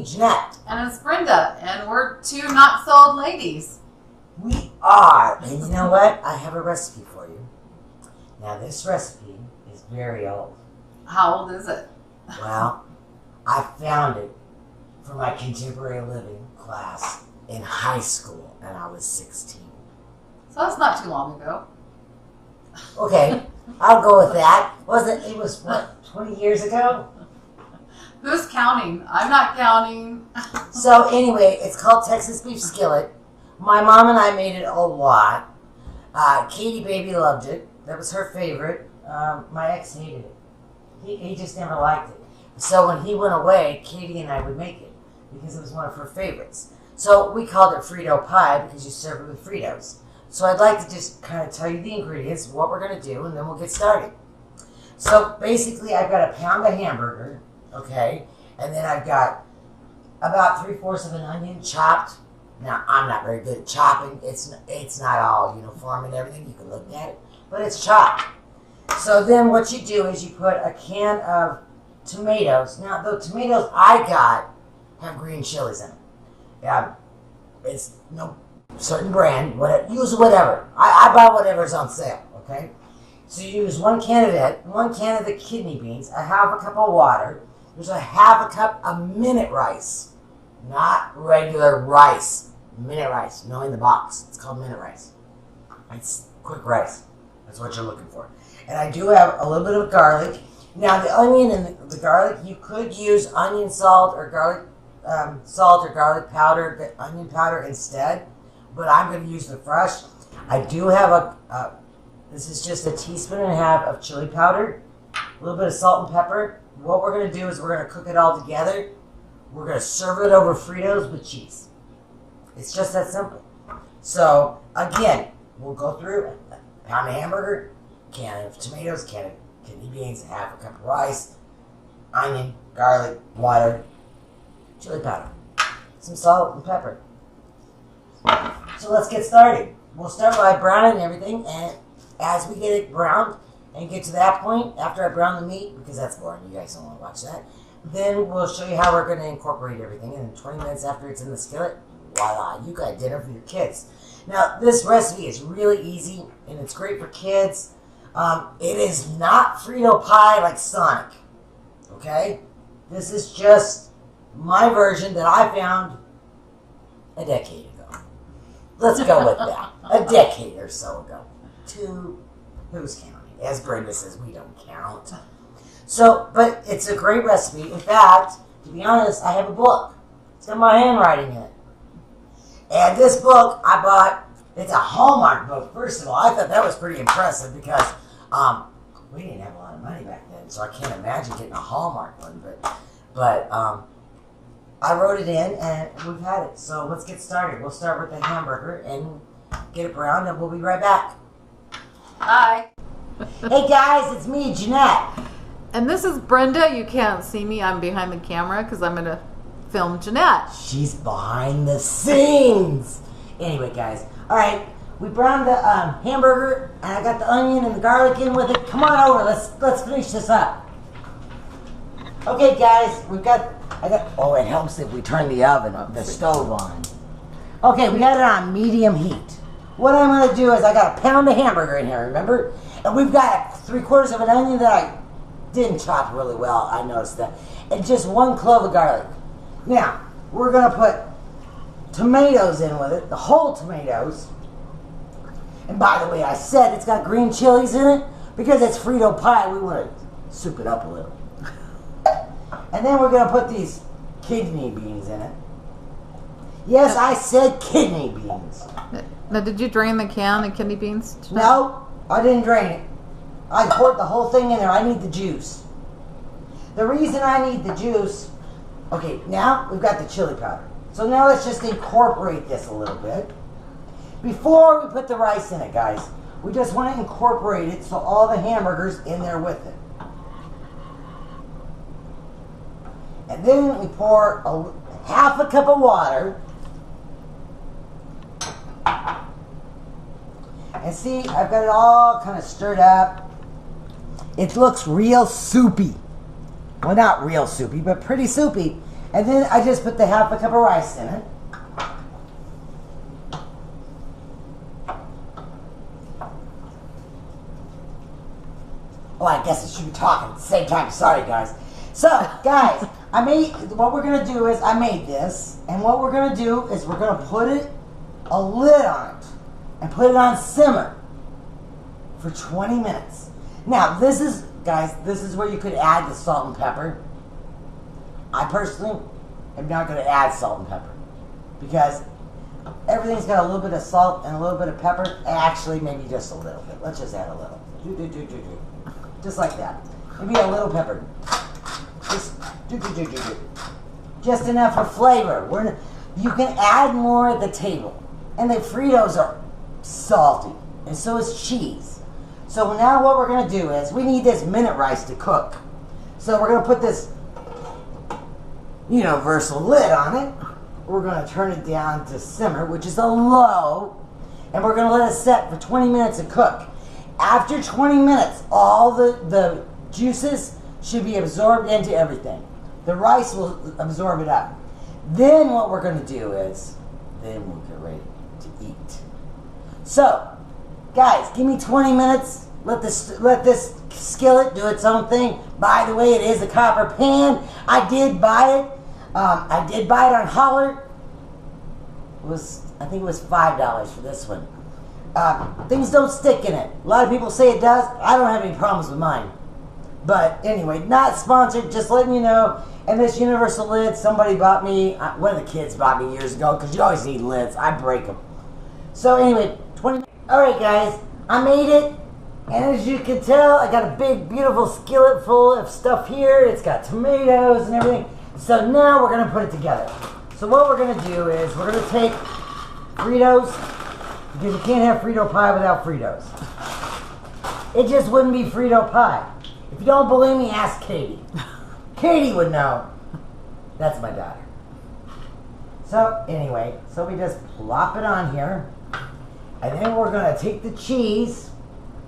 Jeanette. And it's Brenda, and we're two not so old ladies. We are. And you know what? I have a recipe for you. Now, this recipe is very old. How old is it? Well, I found it for my contemporary living class in high school, and I was 16. So that's not too long ago. Okay, I'll go with that. It was, what, 20 years ago? Who's counting? I'm not counting. So anyway, it's called Texas Beef Skillet. My mom and I made it a lot. Katie Baby loved it. That was her favorite. My ex hated it. He just never liked it. So when he went away, Katie and I would make it because it was one of her favorites. So we called it Frito pie because you serve it with Fritos. So I'd like to just kind of tell you the ingredients, what we're going to do, and then we'll get started. So basically, I've got a pound of hamburger, okay? And then I've got about 3/4 of an onion chopped. Now, I'm not very good at chopping. It's not all uniform and everything. You can look at it, but it's chopped. So then what you do is you put a can of tomatoes. Now, the tomatoes I got have green chilies in them. Yeah, it's no certain brand. Use whatever. I buy whatever's on sale, okay? So you use 1 can of it, 1 can of the kidney beans, a half a cup of water. There's a half a cup of minute rice. Not regular rice. Minute rice. No, in the box. It's called minute rice. It's quick rice. That's what you're looking for. And I do have a little bit of garlic. Now, the onion and the garlic, you could use onion salt or garlic garlic powder, onion powder instead. But I'm going to use the fresh. I do have this is just a 1.5 teaspoons of chili powder, a little bit of salt and pepper. What we're going to do is we're going to cook it all together. We're going to serve it over Fritos with cheese. It's just that simple. So, again, we'll go through a pound of hamburger, can of tomatoes, can of kidney beans, half a cup of rice, onion, garlic, water, chili powder, some salt and pepper. So let's get started. We'll start by browning everything, and as we get it browned and get to that point, after I brown the meat, because that's boring, you guys don't want to watch that, then we'll show you how we're going to incorporate everything. And then 20 minutes after it's in the skillet, voila, you got dinner for your kids. Now, this recipe is really easy, and it's great for kids. It is not Frito pie like Sonic, okay? This is just my version that I found a decade ago. Let's go with that. A decade or so ago. Who's counting? As Brenda says, we don't count. So, but it's a great recipe. In fact, to be honest, I have a book. It's got my handwriting in it. And this book I bought, it's a Hallmark book. First of all, I thought that was pretty impressive because we didn't have a lot of money back then, so I can't imagine getting a Hallmark one. But I wrote it in, and we've had it. So let's get started. We'll start with the hamburger and get it browned, and we'll be right back. Hi. Hey guys, it's me, Jeanette. And this is Brenda. You can't see me. I'm behind the camera because I'm going to film Jeanette. She's behind the scenes. Anyway, guys. All right, we browned the hamburger, and I got the onion and the garlic in with it. Come on over. Let's finish this up. Okay, guys. Oh, it helps if we turn the stove on. Okay, we got it on medium heat. What I'm going to do is I got a pound of hamburger in here, remember? And we've got 3/4 of an onion that I didn't chop really well, I noticed that. And just 1 clove of garlic. Now, we're going to put tomatoes in with it, the whole tomatoes. And by the way, I said it's got green chilies in it because it's Frito pie. We want to soup it up a little. And then we're going to put these kidney beans in it. Yes, I said kidney beans. Now, did you drain the can of kidney beans? No, I didn't drain it. I poured the whole thing in there. I need the juice. The reason I need the juice, okay, now we've got the chili powder. So now let's just incorporate this a little bit. Before we put the rice in it, guys, we just want to incorporate it so all the hamburger's in there with it. And then we pour half a cup of water. And see, I've got it all kind of stirred up. It looks real soupy. Well, not real soupy, but pretty soupy. And then I just put the half a cup of rice in it. Oh, I guess I should be talking at the same time. Sorry, guys. So, guys, what we're going to do is, I made this, and what we're going to do is we're going to put a lid on it, and put it on simmer for 20 minutes. Now, this is, guys, this is where you could add the salt and pepper. I personally am not going to add salt and pepper, because everything's got a little bit of salt and a little bit of pepper. Actually, maybe just a little bit. Let's just add a little. Just like that. Maybe a little pepper. Just enough for flavor. You can add more at the table. And the Fritos are salty. And so is cheese. So now what we're going to do is, we need this minute rice to cook. So we're going to put this universal lid on it. We're going to turn it down to simmer, which is a low. And we're going to let it set for 20 minutes to cook. After 20 minutes, all the juices should be absorbed into everything. The rice will absorb it up. Then what we're going to do is, then we'll get ready to eat. So, guys, give me 20 minutes. Let this skillet do its own thing. By the way, it is a copper pan. I did buy it. I did buy it on Holler. I think it was $5 for this one. Things don't stick in it. A lot of people say it does. I don't have any problems with mine. But anyway, not sponsored, just letting you know. And this universal lid, somebody bought me, one of the kids bought me years ago, because you always need lids. I break them. So anyway, alright guys, I made it. And as you can tell, I got a big, beautiful skillet full of stuff here. It's got tomatoes and everything. So now we're going to put it together. So what we're going to do is, we're going to take Fritos, because you can't have Frito pie without Fritos. It just wouldn't be Frito pie. If you don't believe me, ask Katie. Katie would know. That's my daughter. So anyway, we just plop it on here. And then we're going to take the cheese.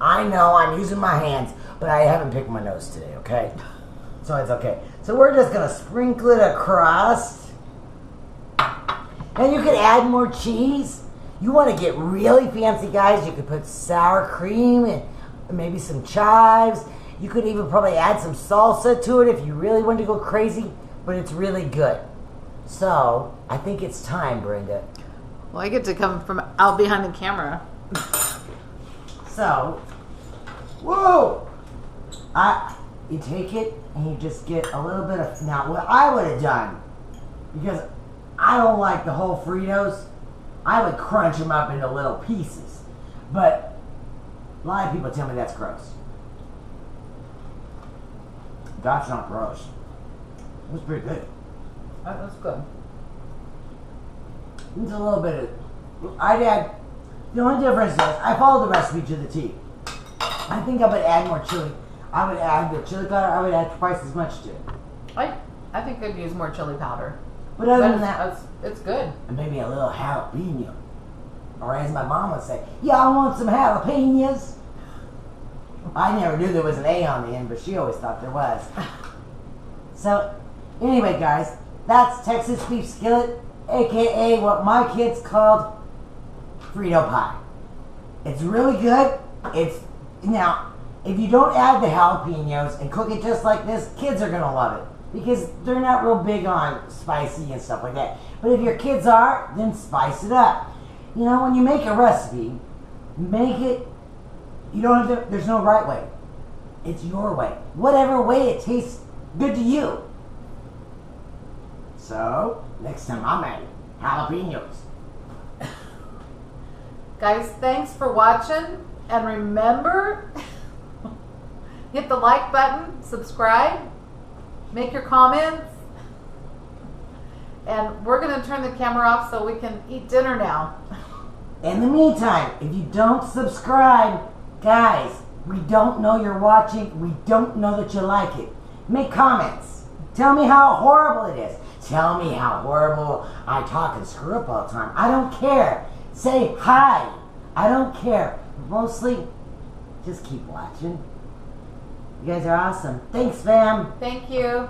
I know I'm using my hands, but I haven't picked my nose today, okay? So it's okay. So we're just going to sprinkle it across. And you could add more cheese. You want to get really fancy, guys, you could put sour cream and maybe some chives. You could even probably add some salsa to it if you really wanted to go crazy, but it's really good. So, I think it's time, Brenda. Well, I get to come from out behind the camera. So, whoa! You take it and you just get a little bit of, now what I would have done, because I don't like the whole Fritos, I would crunch them up into little pieces. But a lot of people tell me that's gross. That's not gross. It was pretty good. That's good. It's a little bit of, I'd add, the only difference is, I followed the recipe to the T. I think I would add more chili. I would add the chili powder, I would add twice as much to it. I think I'd use more chili powder. But other than that, it's good. And maybe a little jalapeno. Or as my mom would say, y'all want some jalapenos? I never knew there was an A on the end, but she always thought there was. So, anyway, guys, that's Texas beef skillet, aka what my kids called Frito pie. It's really good. Now, if you don't add the jalapenos and cook it just like this, kids are gonna love it, because they're not real big on spicy and stuff like that. But if your kids are, then spice it up. You know, when you make a recipe, make it, you don't have to, there's no right way. It's your way. Whatever way it tastes good to you. So, next time I'm at it, jalapenos. Guys, thanks for watching. And remember, hit the like button, subscribe, make your comments. And we're going to turn the camera off so we can eat dinner now. In the meantime, if you don't subscribe, guys, we don't know you're watching. We don't know that you like it. Make comments. Tell me how horrible it is. Tell me how horrible I talk and screw up all the time. I don't care. Say hi. I don't care. Mostly, just keep watching. You guys are awesome. Thanks, fam. Thank you.